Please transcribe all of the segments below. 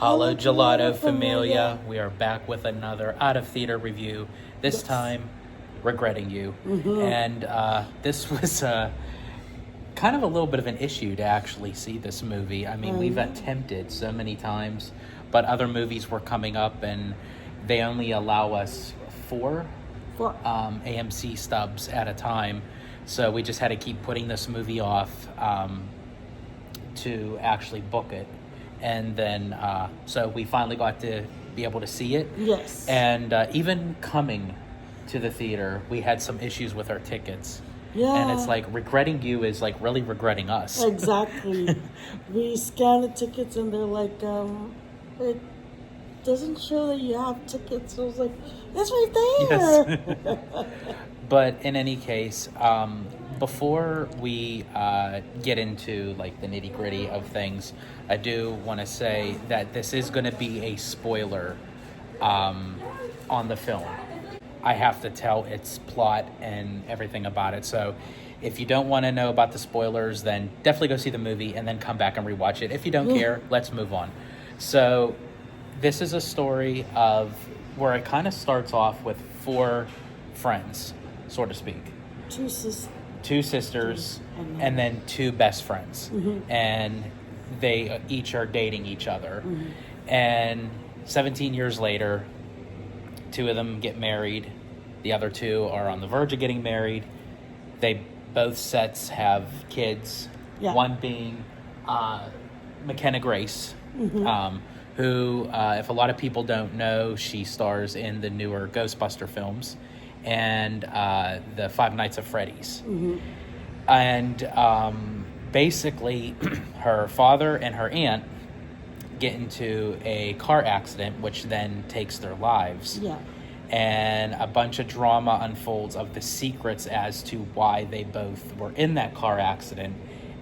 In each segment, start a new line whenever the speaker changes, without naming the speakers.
Holla Gelato Familia. We are back with another out of theater review. This time, Regretting You. And this was kind of a little bit of an issue to actually see this movie. I mean, we've attempted so many times, but other movies were coming up and they only allow us four AMC stubs at a time. So we just had to keep putting this movie off to actually book it. And then, so we finally got to be able to see it.
Yes.
And even coming to the theater, we had some issues with our tickets.
Yeah.
And it's like, regretting you is like really regretting us.
Exactly. We scanned the tickets and they're like, it doesn't show that you have tickets. So I was like, it's right there.
Yes. But in any case, before we get into like the nitty gritty of things, I do want to say that this is going to be a spoiler on the film. I have to tell its plot and everything about it. So if you don't want to know about the spoilers, then definitely go see the movie and then come back and rewatch it. If you don't care, let's move on. So this is a story of where it kind of starts off with four friends, so to speak. Two sisters, and then two best friends. And they each are dating each other. And 17 years later, two of them get married. The other two are on the verge of getting married. Both sets have kids.
Yeah.
One being McKenna Grace, who, if a lot of people don't know, she stars in the newer Ghostbuster films and the Five Nights at Freddy's. And basically, her father and her aunt get into a car accident, which then takes their lives.
Yeah.
And a bunch of drama unfolds of the secrets as to why they both were in that car accident.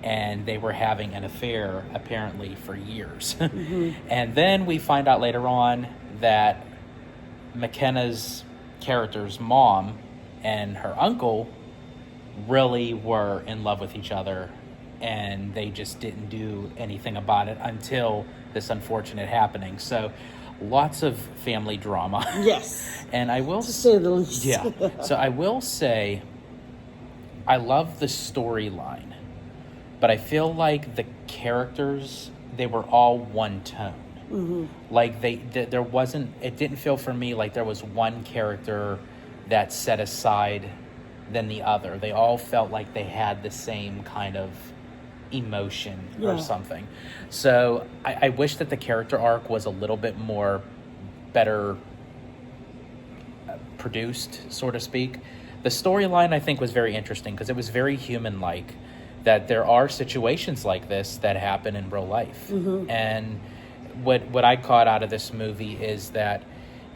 And they were having an affair, apparently, for years. And then we find out later on that McKenna's character's mom and her uncle really were in love with each other. And they just didn't do anything about it until this unfortunate happening. So lots of family drama.
Yes.
And I will
to say the least.
Yeah. So I will say I love the storyline. But I feel like the characters, they were all one tone. Like there wasn't, it didn't feel for me like there was one character that set aside than the other. They all felt like they had the same kind of emotion or something. So I wish that the character arc was a little bit more better produced, so to speak. The storyline I think was very interesting because it was very human-like. That there are situations like this that happen in real life. And what I caught out of this movie is that,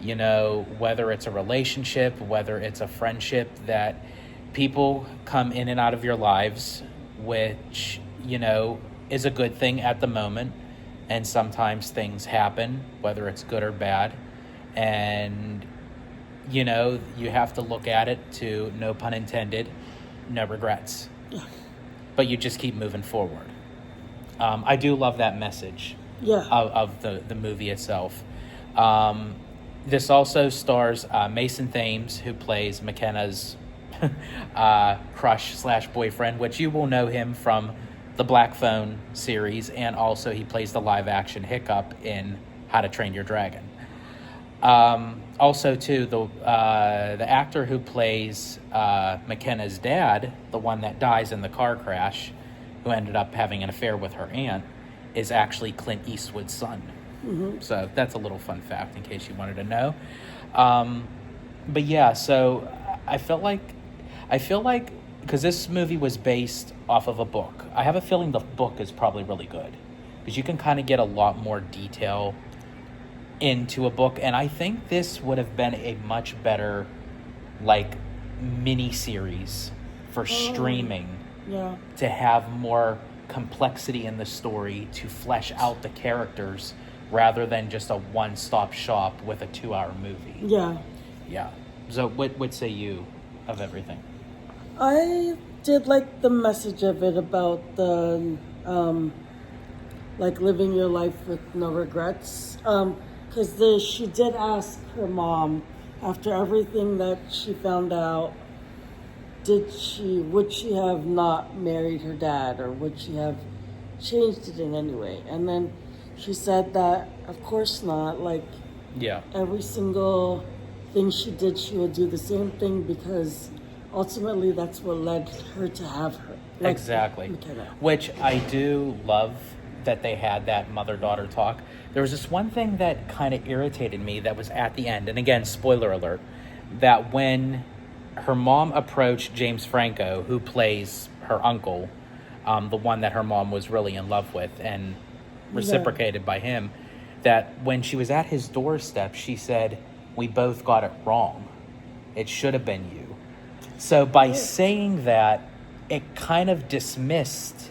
you know, whether it's a relationship, whether it's a friendship, that people come in and out of your lives, which, you know, is a good thing at the moment. And sometimes things happen, whether it's good or bad. And, you know, you have to look at it to, no pun intended, no regrets. But you just keep moving forward. I do love that message of the movie itself. This also stars Mason Thames, who plays McKenna's crush / boyfriend, which you will know him from the Black Phone series, and also he plays the live action Hiccup in How to Train Your Dragon. Also, too, the actor who plays McKenna's dad, the one that dies in the car crash, who ended up having an affair with her aunt, is actually Clint Eastwood's son. So that's a little fun fact in case you wanted to know. But yeah, so I feel like because this movie was based off of a book, I have a feeling the book is probably really good because you can kind of get a lot more detail into a book, and I think this would have been a much better like mini series for streaming to have more complexity in the story, to flesh out the characters rather than just a one-stop shop with a 2-hour movie. Yeah. So what say you of everything?
I did like the message of it about the like living your life with no regrets. Because she did ask her mom after everything that she found out, would she have not married her dad, or would she have changed it in any way? And then she said that of course not. Like,
Yeah.
every single thing she did, she would do the same thing, because ultimately that's what led her to have her. Like,
Exactly.
McKenna.
Which I do love that they had that mother-daughter talk. There was this one thing that kind of irritated me that was at the end, and again, spoiler alert, that when her mom approached James Franco, who plays her uncle, the one that her mom was really in love with and reciprocated by him, that when she was at his doorstep, she said, "We both got it wrong. It should have been you." So by saying that, it kind of dismissed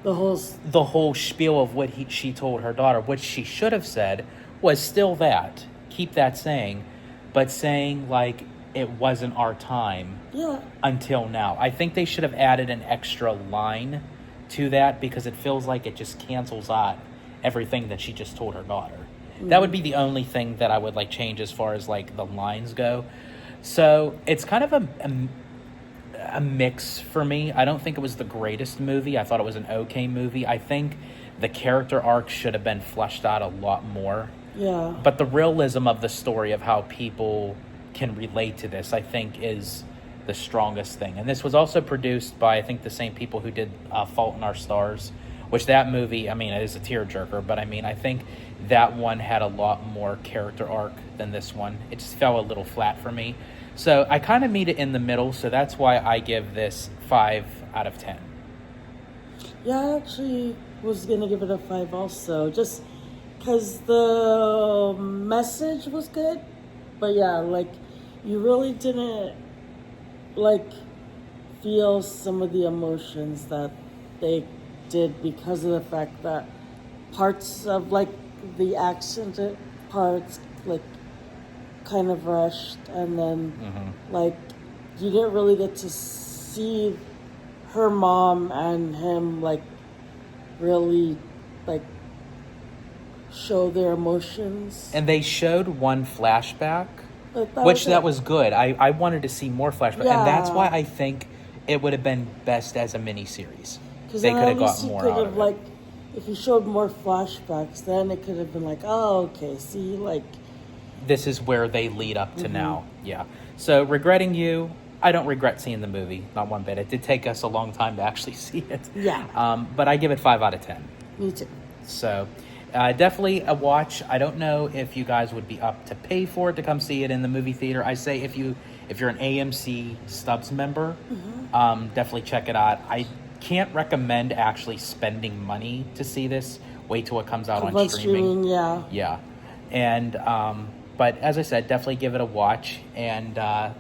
The whole
the whole spiel of what she told her daughter. What she should have said was still that. Keep that saying, but saying, like, it wasn't our time until now. I think they should have added an extra line to that, because it feels like it just cancels out everything that she just told her daughter. That would be the only thing that I would like change as far as like the lines go. So it's kind of a mix for me. I don't think it was the greatest movie. I thought it was an okay movie. I think the character arc should have been fleshed out a lot more.
Yeah.
But the realism of the story of how people can relate to this, I think, is the strongest thing. And this was also produced by, I think, the same people who did Fault in Our Stars, which that movie, I mean, it is a tearjerker, but I mean, I think that one had a lot more character arc than this one. It just fell a little flat for me. So I kind of meet it in the middle, so that's why I give this 5 out of 10.
Yeah, I actually was going to give it a 5 also, just because the message was good. But yeah, like, you really didn't, like, feel some of the emotions that they did, because of the fact that parts of, like, the accented parts, like, kind of rushed, and then like, you didn't really get to see her mom and him, like, really, like, show their emotions.
And they showed one flashback,
But
that was good. I wanted to see more flashback, and that's why I think it would have been best as a mini-series. They could have got more out of it.
Like, if you showed more flashbacks, then it could have been like, oh, okay, see, like,
this is where they lead up to now. Yeah. So, Regretting You, I don't regret seeing the movie, not one bit. It did take us a long time to actually see it.
Yeah.
But I give it 5 out of 10.
Me too.
So, definitely a watch. I don't know if you guys would be up to pay for it to come see it in the movie theater. I say if you're an AMC Stubs member, definitely check it out. I can't recommend actually spending money to see this. Wait till it comes out on streaming.
Yeah.
Yeah. And but as I said, definitely give it a watch. And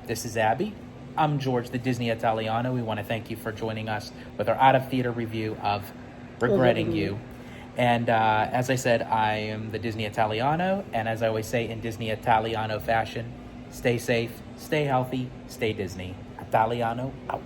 this is Abby. I'm George, the Disney Italiano. We want to thank you for joining us with our out-of-theater review of Regretting You. And as I said, I am the Disney Italiano. And as I always say in Disney Italiano fashion, stay safe, stay healthy, stay Disney. Italiano out.